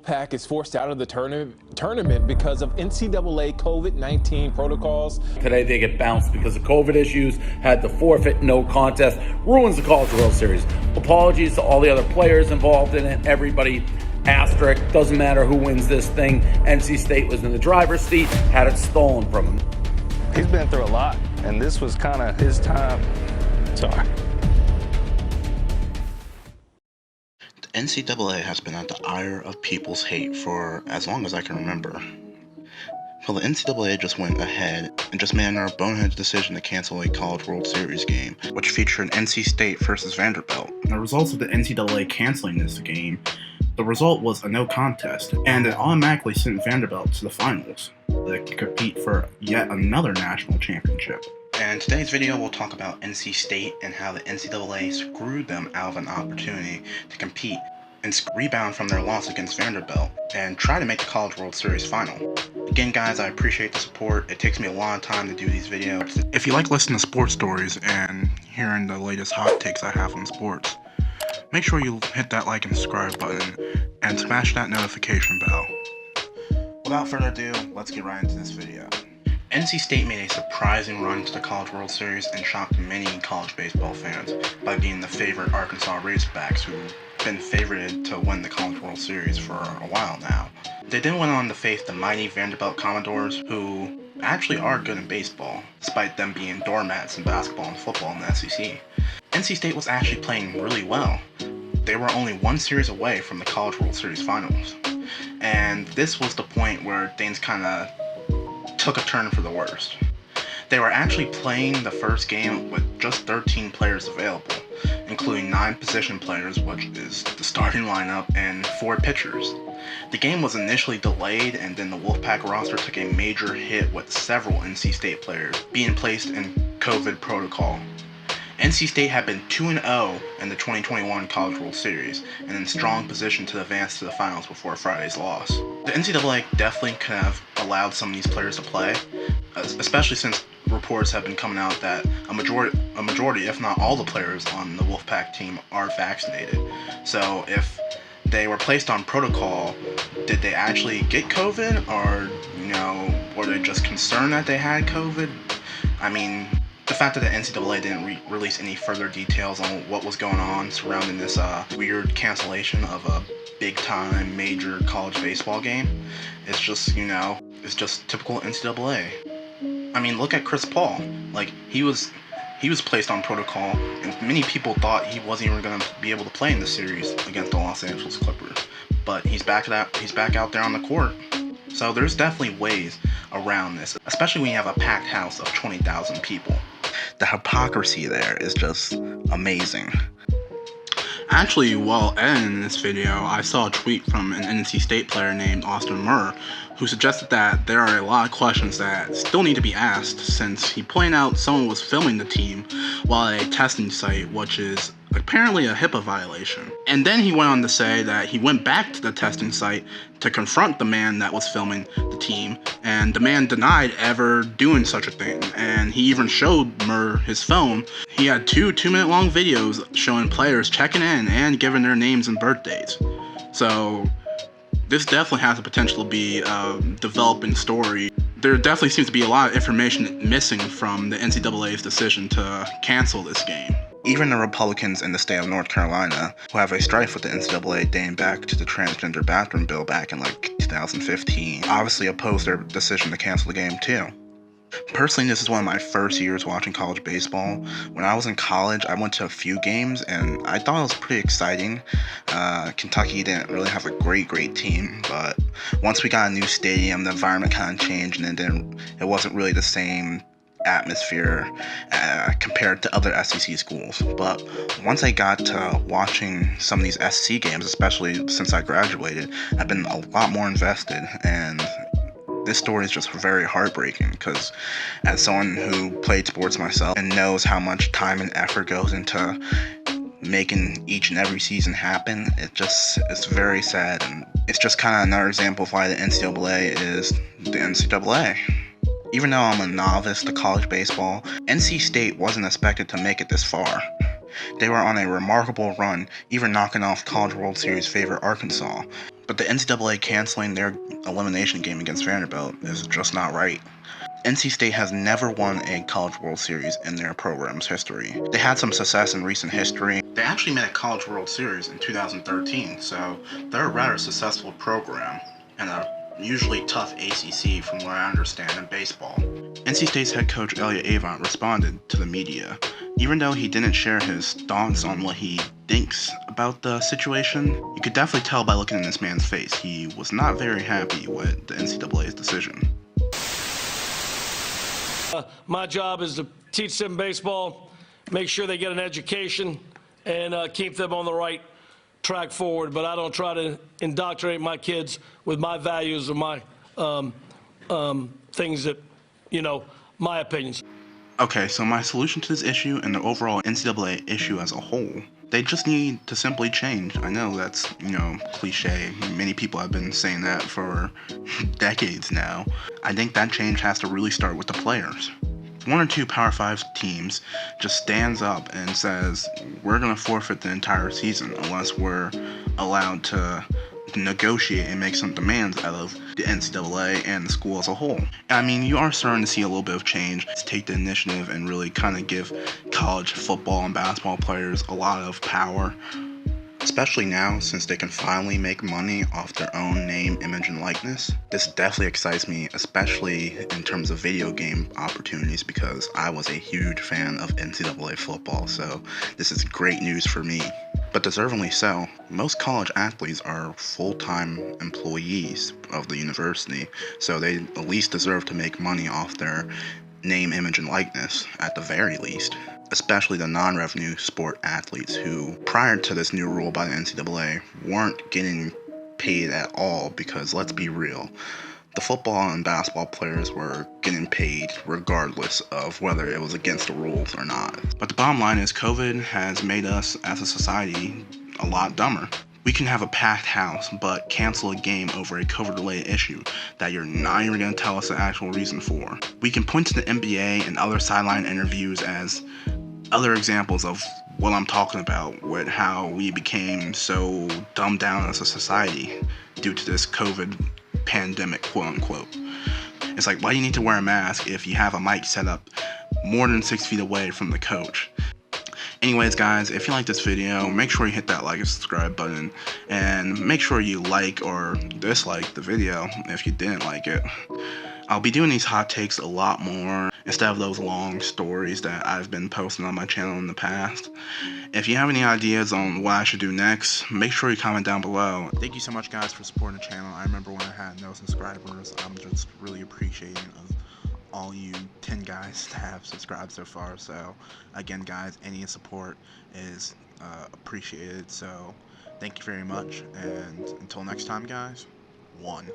Wolfpack is forced out of the tournament because of NCAA COVID-19 protocols. Today they get bounced because of COVID issues, had to forfeit, no contest, ruins the College World Series. Apologies to all the other players involved in it, everybody. Asterisk, doesn't matter who wins this thing. NC State was in the driver's seat, had it stolen from him. He's been through a lot, and this was kind of his time. Sorry. The NCAA has been at the ire of people's hate for as long as I can remember. Well, the NCAA just went ahead and just made another boneheaded decision to cancel a College World Series game, which featured NC State versus Vanderbilt. The results of the NCAA canceling this game, the result was a no contest, and it automatically sent Vanderbilt to the finals to compete for yet another national championship. And today's video will talk about NC State and how the NCAA screwed them out of an opportunity to compete and rebound from their loss against Vanderbilt and try to make the College World Series final. Again guys, I appreciate the support. It takes me a long time to do these videos. If you like listening to sports stories and hearing the latest hot takes I have on sports, make sure you hit that like and subscribe button and smash that notification bell. Without further ado, let's get right into this video. NC State made a surprising run to the College World Series and shocked many college baseball fans by being the favorite Arkansas Razorbacks, who've been favorited to win the College World Series for a while now. They then went on to face the mighty Vanderbilt Commodores, who actually are good in baseball, despite them being doormats in basketball and football in the SEC. NC State was actually playing really well. They were only one series away from the College World Series finals. And this was the point where things kind of took a turn for the worst. They were actually playing the first game with just 13 players available, including 9 position players, which is the starting lineup, and 4 pitchers. The game was initially delayed, and then the Wolfpack roster took a major hit with several NC State players being placed in COVID protocol. NC State had been 2-0 in the 2021 College World Series and in strong position to advance to the finals before Friday's loss. The NCAA definitely could have allowed some of these players to play, especially since reports have been coming out that a majority, if not all the players on the Wolfpack team are vaccinated. So if they were placed on protocol, did they actually get COVID, or, were they just concerned that they had COVID? I mean, the fact that the NCAA didn't release any further details on what was going on surrounding this weird cancellation of a big-time major college baseball game, it's just, it's just typical NCAA. I mean, look at Chris Paul. Like, he was placed on protocol, and many people thought he wasn't even going to be able to play in the series against the Los Angeles Clippers. But he's back out there on the court. So there's definitely ways around this, especially when you have a packed house of 20,000 people. The hypocrisy there is just amazing. Actually, while editing this video, I saw a tweet from an NC State player named Austin Murr, who suggested that there are a lot of questions that still need to be asked, since he pointed out someone was filming the team while at a testing site, which is apparently a HIPAA violation. And then he went on to say that he went back to the testing site to confront the man that was filming the team, and the man denied ever doing such a thing, and he even showed Murr his phone. He had 2-minute long videos showing players checking in and giving their names and birthdays. So this definitely has the potential to be a developing story. There definitely seems to be a lot of information missing from the NCAA's decision to cancel this game. Even the Republicans in the state of North Carolina, who have a strife with the NCAA dating back to the transgender bathroom bill back in 2015, obviously opposed their decision to cancel the game too. Personally, this is one of my first years watching college baseball. When I was in college, I went to a few games, and I thought it was pretty exciting. Kentucky didn't really have a great team, but once we got a new stadium, the environment kind of changed, and then it wasn't really the same atmosphere compared to other SEC schools. But once I got to watching some of these SEC games, especially since I graduated, I've been a lot more invested, and this story is just very heartbreaking, because as someone who played sports myself and knows how much time and effort goes into making each and every season happen, it's very sad, and it's just kind of another example of why the NCAA is the NCAA. Even though I'm a novice to college baseball, NC State wasn't expected to make it this far. They were on a remarkable run, even knocking off College World Series favorite Arkansas. But the NCAA canceling their elimination game against Vanderbilt is just not right. NC State has never won a College World Series in their program's history. They had some success in recent history. They actually made a College World Series in 2013, so they're a rather successful program and a usually tough ACC from what I understand in baseball. NC State's head coach Elliott Avent responded to the media. Even though he didn't share his thoughts on what he thinks about the situation, you could definitely tell by looking in this man's face. He was not very happy with the NCAA's decision. My job is to teach them baseball, make sure they get an education, and keep them on the right track forward. But I don't try to indoctrinate my kids with my values or my things that, my opinions. Okay, so my solution to this issue and the overall NCAA issue as a whole, they just need to simply change. I know that's, cliche. Many people have been saying that for decades now. I think that change has to really start with the players. If one or two Power 5 teams just stands up and says, we're going to forfeit the entire season unless we're allowed to negotiate and make some demands out of the NCAA and the school as a whole. I mean, you are starting to see a little bit of change. Take the initiative and really kind of give college football and basketball players a lot of power. Especially now, since they can finally make money off their own name, image, and likeness. This definitely excites me, especially in terms of video game opportunities, because I was a huge fan of NCAA football, so this is great news for me. But deservingly so, most college athletes are full-time employees of the university, so they at least deserve to make money off their name, image, and likeness, at the very least. Especially the non-revenue sport athletes who, prior to this new rule by the NCAA, weren't getting paid at all, because let's be real, the football and basketball players were getting paid regardless of whether it was against the rules or not. But the bottom line is COVID has made us as a society a lot dumber. We can have a packed house, but cancel a game over a COVID-related issue that you're not even going to tell us the actual reason for. We can point to the NBA and other sideline interviews as other examples of what I'm talking about, with how we became so dumbed down as a society due to this COVID pandemic, quote unquote. It's like, why do you need to wear a mask if you have a mic set up more than 6 feet away from the coach? Anyways, guys, if you like this video, make sure you hit that like and subscribe button, and make sure you like or dislike the video if you didn't like it. I'll be doing these hot takes a lot more instead of those long stories that I've been posting on my channel in the past. If you have any ideas on what I should do next, make sure you comment down below. Thank you so much, guys, for supporting the channel. I remember when I had no subscribers. I'm just really appreciating of all you 10 guys that have subscribed so far. So again, guys, any support is appreciated. So thank you very much, and until next time, guys, 1.